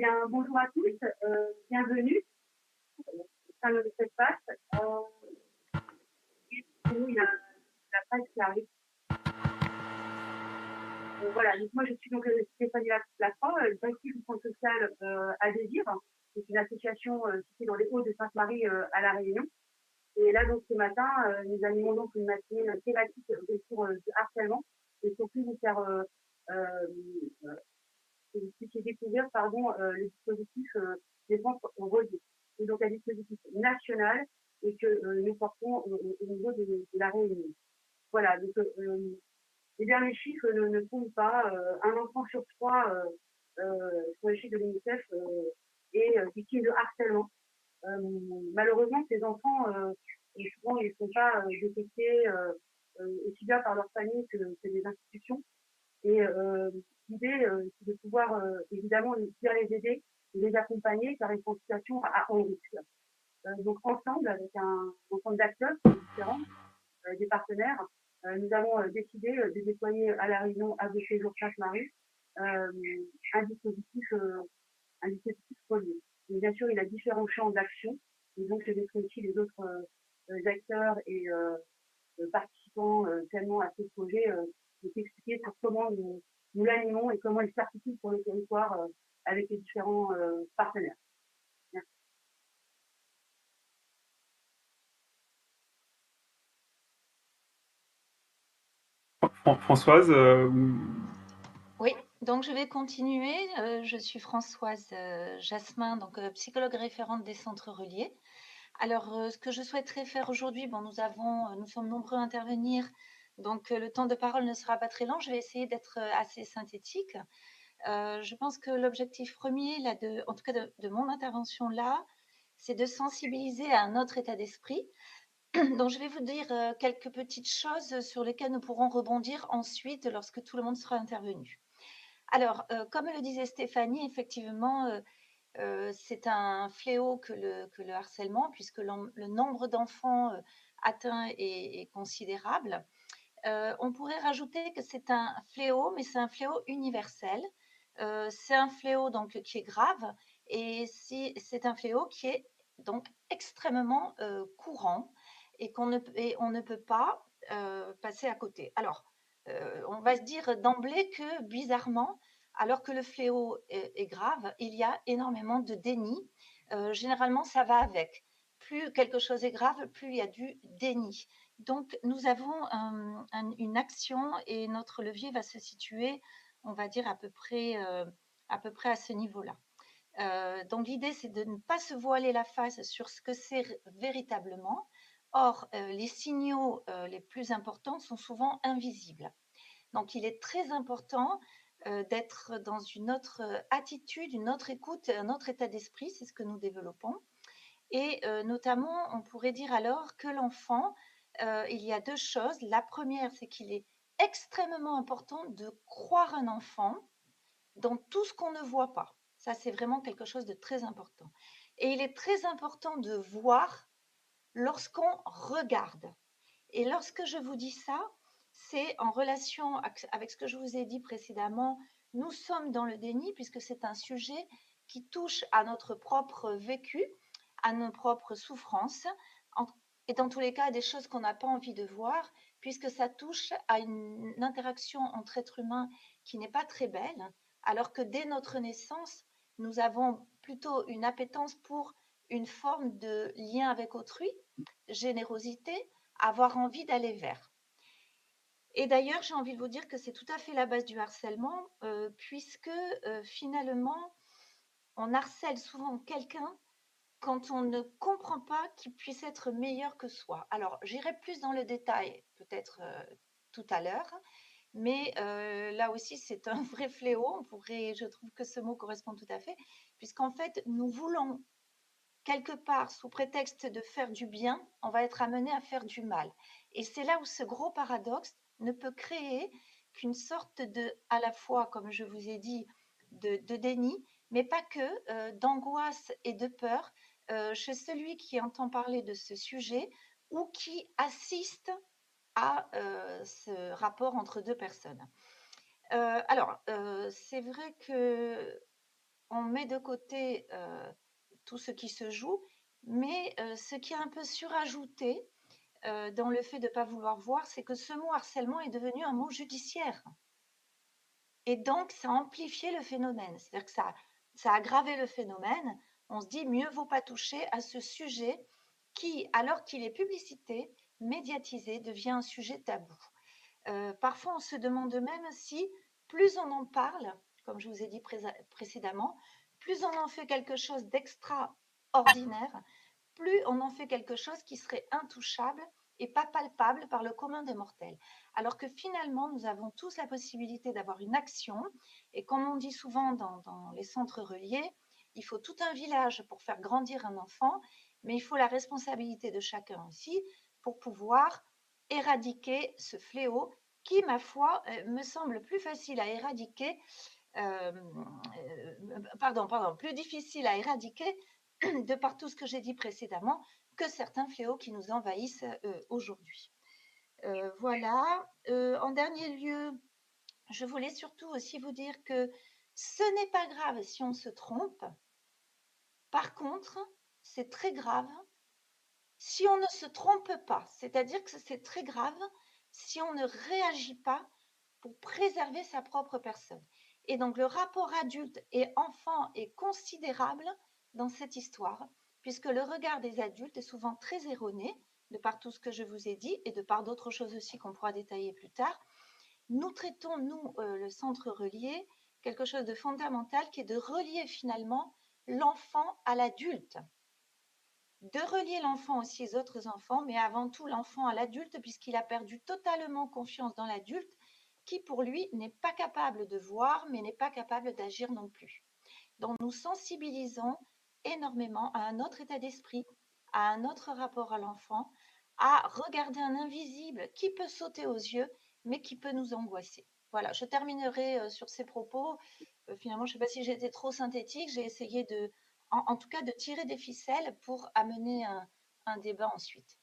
bien, bonjour à tous, bienvenue au sein de cet espace. Nous, il y a la presse qui arrive. Voilà, donc moi je suis donc Stéphanie Lafranc, directrice du centre social à Désir. C'est une association située dans les Hauts de Sainte-Marie à La Réunion. Et là, donc ce matin, nous animons donc une matinée thématique autour du harcèlement et surtout vous faire que vous puissiez découvrir le dispositif défense en relief. C'est donc un dispositif national et que nous portons au niveau de la Réunion. Voilà, donc les derniers chiffres ne trompent pas. Un enfant sur trois, sur les chiffres de l'UNICEF, est victime de harcèlement. Malheureusement, ces enfants, souvent, ils ne sont pas détectés aussi bien par leur famille que des institutions. Et l'idée, c'est de pouvoir évidemment bien les aider, les accompagner, car ils sont en situation à haut risque. Donc ensemble, avec un ensemble d'acteurs différents, des partenaires, nous avons décidé de déployer à La Réunion, à Beauséjour Sainte-Marie, un dispositif relié. Donc, bien sûr, il a différents champs d'action, et donc je laisserai aussi les autres acteurs et participants pleinement à ce projet de t'expliquer sur comment nous l'animons et comment il s'articule sur le territoire avec les différents partenaires. Merci. Françoise, Oui, donc je vais continuer. Je suis Françoise Jasmin, donc psychologue référente des centres reliés. Alors, ce que je souhaiterais faire aujourd'hui, bon, nous sommes nombreux à intervenir, donc le temps de parole ne sera pas très long. Je vais essayer d'être assez synthétique. Je pense que l'objectif premier, là, en tout cas de mon intervention là, c'est de sensibiliser à un autre état d'esprit. Donc, je vais vous dire quelques petites choses sur lesquelles nous pourrons rebondir ensuite lorsque tout le monde sera intervenu. Alors, comme le disait Stéphanie, effectivement, c'est un fléau que le harcèlement, puisque le nombre d'enfants atteints est considérable. On pourrait rajouter que c'est un fléau, mais c'est un fléau universel. C'est un fléau donc qui est grave, et c'est un fléau qui est donc extrêmement courant et on ne peut pas passer à côté. Alors, on va se dire d'emblée que bizarrement, alors que le fléau est grave, il y a énormément de déni. Généralement, ça va avec. Plus quelque chose est grave, plus il y a du déni. Donc, nous avons une action et notre levier va se situer, on va dire, à peu près à ce niveau-là. Donc, l'idée, c'est de ne pas se voiler la face sur ce que c'est véritablement. Or, les signaux les plus importants sont souvent invisibles. Donc, il est très important d'être dans une autre attitude, une autre écoute, un autre état d'esprit, c'est ce que nous développons. Et notamment, on pourrait dire alors que l'enfant, il y a deux choses. La première, c'est qu'il est extrêmement important de croire un enfant dans tout ce qu'on ne voit pas. Ça, c'est vraiment quelque chose de très important. Et il est très important de voir lorsqu'on regarde. Et lorsque je vous dis ça, c'est en relation avec ce que je vous ai dit précédemment. Nous sommes dans le déni puisque c'est un sujet qui touche à notre propre vécu, à nos propres souffrances, et dans tous les cas à des choses qu'on n'a pas envie de voir, puisque ça touche à une interaction entre êtres humains qui n'est pas très belle, alors que dès notre naissance, nous avons plutôt une appétence pour une forme de lien avec autrui, générosité, avoir envie d'aller vers. Et d'ailleurs, j'ai envie de vous dire que c'est tout à fait la base du harcèlement, puisque finalement, on harcèle souvent quelqu'un quand on ne comprend pas qu'il puisse être meilleur que soi. Alors, j'irai plus dans le détail peut-être tout à l'heure, mais là aussi, c'est un vrai fléau. Je trouve que ce mot correspond tout à fait, puisqu'en fait, nous voulons quelque part, sous prétexte de faire du bien, on va être amené à faire du mal. Et c'est là où ce gros paradoxe ne peut créer qu'une sorte de, à la fois, comme je vous ai dit, de déni, mais pas que, d'angoisse et de peur chez celui qui entend parler de ce sujet ou qui assiste à ce rapport entre deux personnes. Alors, c'est vrai que on met de côté tout ce qui se joue, mais ce qui est un peu surajouté dans le fait de ne pas vouloir voir, c'est que ce mot harcèlement est devenu un mot judiciaire. Et donc, ça a amplifié le phénomène. C'est-à-dire que ça a aggravé le phénomène. On se dit, mieux vaut pas toucher à ce sujet qui, alors qu'il est publicité, médiatisé, devient un sujet tabou. Parfois, on se demande même si, plus on en parle, comme je vous ai dit précédemment, plus on en fait quelque chose d'extraordinaire, plus on en fait quelque chose qui serait intouchable et pas palpable par le commun des mortels. Alors que finalement, nous avons tous la possibilité d'avoir une action. Et comme on dit souvent dans les centres reliés, il faut tout un village pour faire grandir un enfant, mais il faut la responsabilité de chacun aussi pour pouvoir éradiquer ce fléau qui, ma foi, me semble plus facile à éradiquer, plus difficile à éradiquer de par tout ce que j'ai dit précédemment, que certains fléaux qui nous envahissent aujourd'hui. Voilà. En dernier lieu, je voulais surtout aussi vous dire que ce n'est pas grave si on se trompe. Par contre, c'est très grave si on ne se trompe pas. C'est-à-dire que c'est très grave si on ne réagit pas pour préserver sa propre personne. Et donc, le rapport adulte et enfant est considérable dans cette histoire, puisque le regard des adultes est souvent très erroné, de par tout ce que je vous ai dit, et de par d'autres choses aussi qu'on pourra détailler plus tard. Nous traitons, nous, le centre relié, quelque chose de fondamental qui est de relier finalement l'enfant à l'adulte. De relier l'enfant aussi aux autres enfants, mais avant tout l'enfant à l'adulte, puisqu'il a perdu totalement confiance dans l'adulte, qui pour lui n'est pas capable de voir, mais n'est pas capable d'agir non plus. Donc nous sensibilisons énormément à un autre état d'esprit, à un autre rapport à l'enfant, à regarder un invisible qui peut sauter aux yeux, mais qui peut nous angoisser. Voilà, je terminerai sur ces propos. Finalement, je ne sais pas si j'ai été trop synthétique, j'ai essayé en tout cas de tirer des ficelles pour amener un débat ensuite.